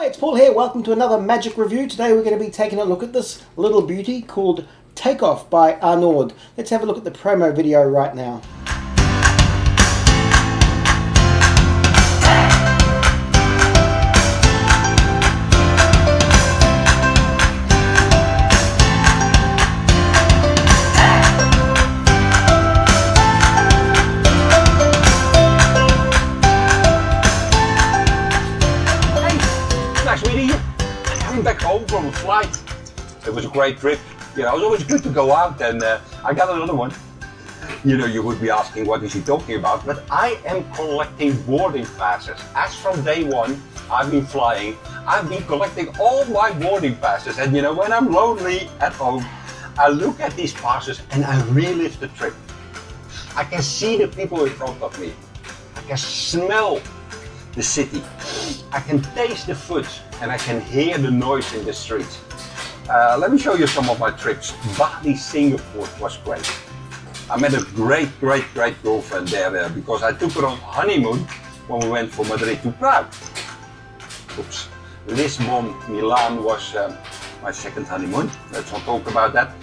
Hi, it's Paul here. Welcome to another magic review. Today we're going to be taking a look at this little beauty called Takeoff by Arnaud. Let's have a look at the promo video right now. Coming back home from a flight. It was a great trip. You know, it was always good to go out, and I got another one. You know, you would be asking what is he talking about, but I am collecting boarding passes. As from day one, I've been flying. I've been collecting all my boarding passes, and you know, when I'm lonely at home, I look at these passes and I relive the trip. I can see the people in front of me. I can smell the city. I can taste the food and I can hear the noise in the street. Let me show you some of my trips. Bali, Singapore was great. I met a great girlfriend there because I took her on honeymoon when we went from Madrid to Prague. Oops. Lisbon, Milan was my second honeymoon. Let's not talk about that.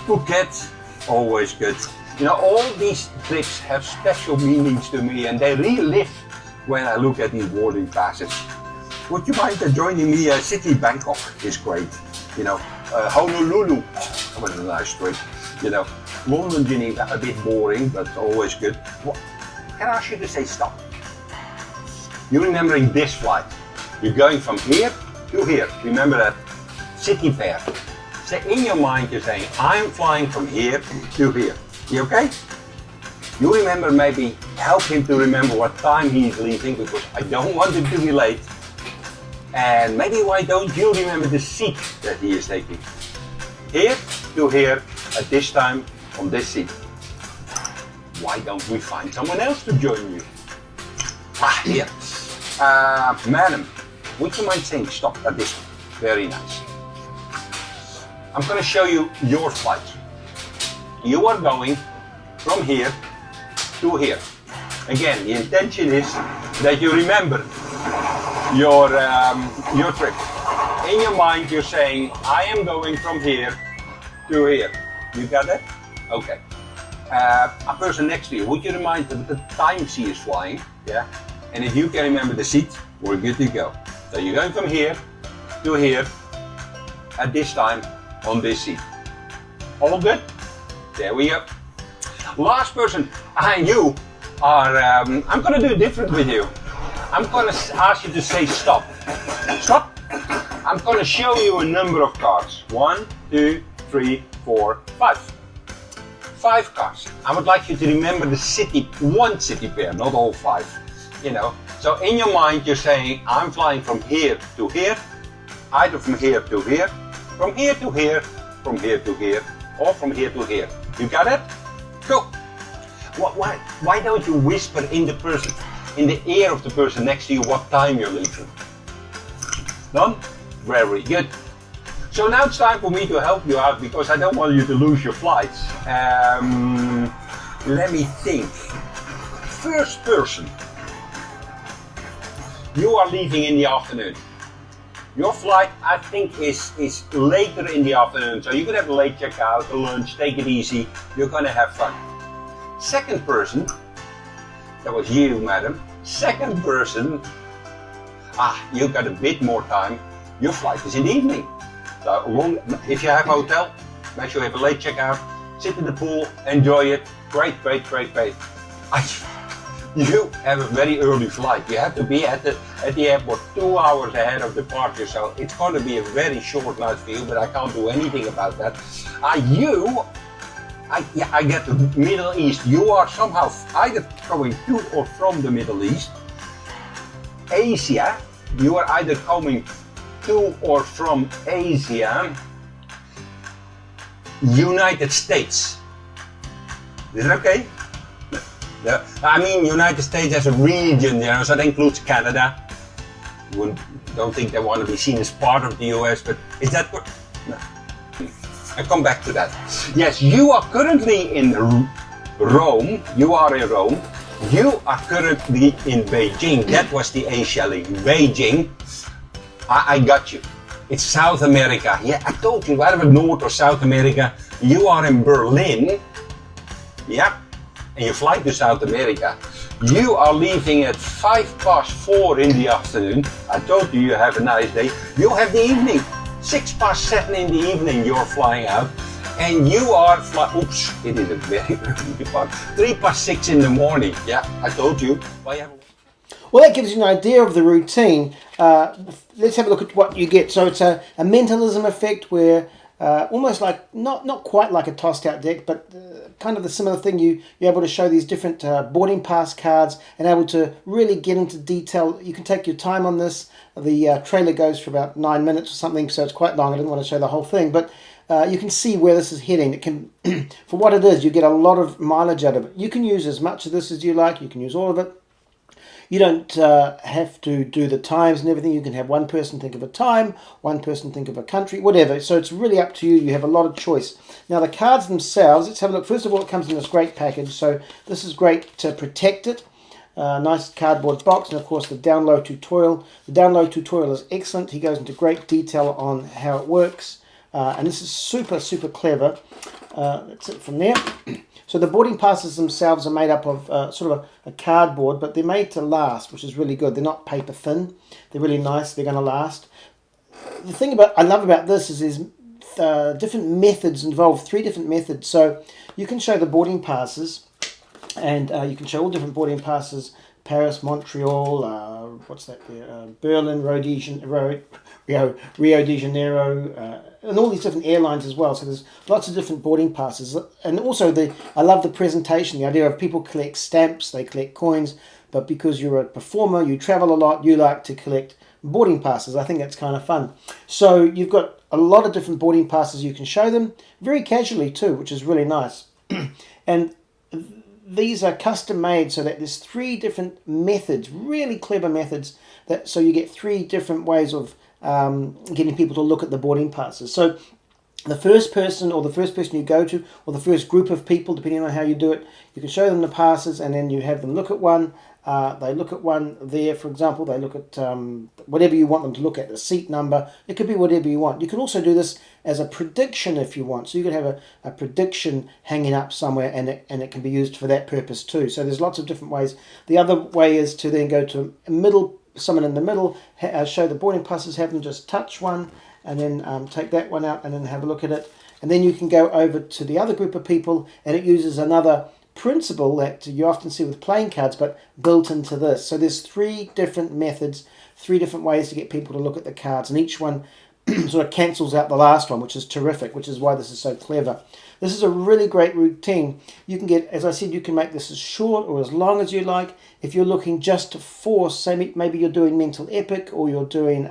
Phuket, always good. You know, all these trips have special meanings to me and they relive when I look at these boarding passes. Would you mind joining me? City Bangkok is great. You know, Honolulu, that was a nice trip. You know, London, Geneva, a bit boring, but always good. Well, can I ask you to say stop? You're remembering this flight. You're going from here to here. Remember that city pair. So in your mind, you're saying, I'm flying from here to here. You okay? You remember, maybe help him to remember what time he's leaving, because I don't want him to be late. And maybe why don't you remember the seat that he is taking? Here to here, at this time, on this seat. Why don't we find someone else to join you? Ah, here. Madam, would you mind saying stop at this one? Very nice. I'm going to show you your flight. You are going from here to here. Again, the intention is that you remember your trip. In your mind, you're saying, I am going from here to here. You got that? Okay. A person next to you, would you remind them the time she is flying? Yeah. And if you can remember the seat, we're good to go. So you're going from here to here at this time on this seat. All good? There we go. Last person, and you are, I'm going to do it different with you. I'm going to ask you to say stop. Stop. I'm going to show you a number of cards. 1, 2, 3, 4, 5. 5 cards. I would like you to remember the city, one city pair, not all 5. You know, so in your mind you're saying, I'm flying from here to here, either from here to here, from here to here, from here to here, or from here to here. You got it? Cool. Why don't you whisper in the ear of the person next to you what time you're leaving? Done? Very good. So now it's time for me to help you out because I don't want you to lose your flights. Let me think. First person. You are leaving in the afternoon. Your flight, I think, is later in the afternoon. So you can have a late checkout, a lunch, take it easy. You're going to have fun. Second person, that was you, madam. Second person, you got a bit more time. Your flight is in the evening. So if you have a hotel, make sure you have a late checkout, sit in the pool, enjoy it. Great. You have a very early flight. You have to be at the airport 2 hours ahead of departure, so it's going to be a very short night for you, but I can't do anything about that. I get the Middle East. You are somehow either going to or from the Middle East. Asia, you are either coming to or from Asia. United States. Is it okay? I mean, United States as a region, you know, so that includes Canada. Don't think they want to be seen as part of the US, but is that good? No. I'll come back to that. Yes, you are currently in Rome. You are in Rome. You are currently in Beijing. That was the Asia link. Beijing. I got you. It's South America. Yeah, I told you, whatever North or South America, you are in Berlin. Yeah, and you fly to South America. You are leaving at 4:05 in the afternoon. I told you, you have a nice day. You have the evening. 7:06 in the evening you're flying out. And you are oops, it is a very early part. 6:03 in the morning. Yeah, I told you. Well, that gives you an idea of the routine. Let's have a look at what you get. So it's a mentalism effect where almost like, not quite like a tossed out deck, but kind of the similar thing. You're able to show these different boarding pass cards and able to really get into detail. You can take your time on this. The trailer goes for about 9 minutes or something, so it's quite long. I didn't want to show the whole thing, but you can see where this is heading. It can, for what it is, you get a lot of mileage out of it. You can use as much of this as you like. You can use all of it. You don't have to do the times and everything. You can have one person think of a time, one person think of a country, whatever. So it's really up to you. You have a lot of choice. Now the cards themselves, let's have a look. First of all, it comes in this great package. So this is great to protect it. Nice cardboard box, and of course the download tutorial. The download tutorial is excellent. He goes into great detail on how it works. And this is super, super clever. That's it from there. So the boarding passes themselves are made up of sort of a cardboard, but they're made to last, which is really good. They're not paper thin. They're really nice. They're going to last. The thing I love about this is there's different methods involved, 3 different methods. So you can show the boarding passes, and you can show all different boarding passes: Paris, Montreal, what's that there? Berlin, Rio de Janeiro, and all these different airlines as well. So there's lots of different boarding passes. And also I love the presentation, the idea of people collect stamps, they collect coins, but because you're a performer, you travel a lot, you like to collect boarding passes. I think that's kind of fun. So you've got a lot of different boarding passes you can show them, very casually too, which is really nice. And these are custom made so that there's 3 different methods, really clever methods, so you get 3 different ways of getting people to look at the boarding passes. So the first person you go to, or the first group of people, depending on how you do it, you can show them the passes, and then you have them look at one. They look at one there, for example. They look at whatever you want them to look at, the seat number. It could be whatever you want. You can also do this as a prediction if you want. So you could have a prediction hanging up somewhere, and it can be used for that purpose too. So there's lots of different ways. The other way is to then go to someone in the middle, show the boarding passes, have them just touch one, and then take that one out and then have a look at it. And then you can go over to the other group of people, and it uses another principle that you often see with playing cards, but built into this. So there's 3 different methods, 3 different ways to get people to look at the cards, and each one sort of cancels out the last one, which is terrific, which is why this is so clever. This is a really great routine. You can get, as I said, you can make this as short or as long as you like. If you're looking just to force, say maybe you're doing mental epic, or you're doing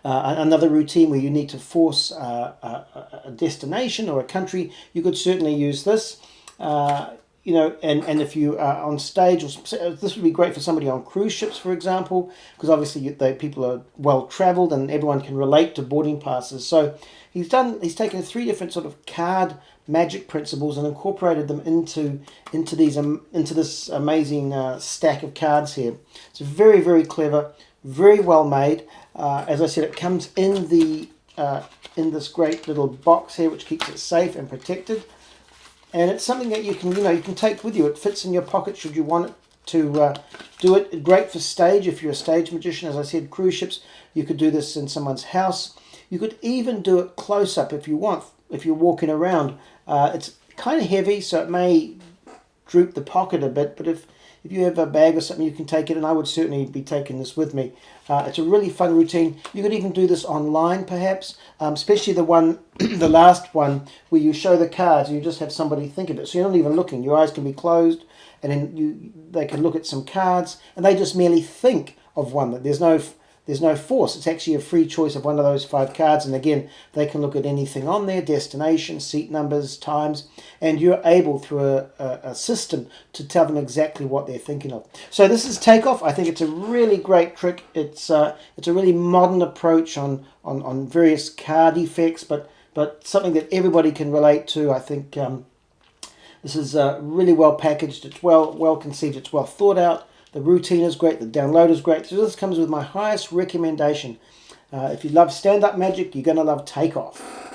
another routine where you need to force a destination or a country, you could certainly use this. And if you are on stage, this would be great for somebody on cruise ships, for example, because obviously people are well travelled and everyone can relate to boarding passes. So he's taken 3 different sort of card magic principles and incorporated them into this amazing stack of cards here. It's very, very clever, very well made. As I said, it comes in this great little box here, which keeps it safe and protected. And it's something that you can take with you. It fits in your pocket should you want it to do it. Great for stage if you're a stage magician. As I said, cruise ships, you could do this in someone's house. You could even do it close up if you want, if you're walking around. It's kind of heavy, so it may droop the pocket a bit, but if you have a bag or something, you can take it, and I would certainly be taking this with me. It's a really fun routine. You could even do this online, perhaps, especially the last one, where you show the cards and you just have somebody think of it. So you're not even looking. Your eyes can be closed, and then they can look at some cards, and they just merely think of one. There's no force. It's actually a free choice of one of those 5 cards, and again, they can look at anything on there: destination, seat numbers, times, and you're able through a system to tell them exactly what they're thinking of. So this is Takeoff. I think it's a really great trick. It's a really modern approach on various card effects, but something that everybody can relate to. I think this is really well packaged. It's well conceived. It's well thought out. The routine is great. The download is great. So this comes with my highest recommendation. If you love stand-up magic, you're going to love Takeoff.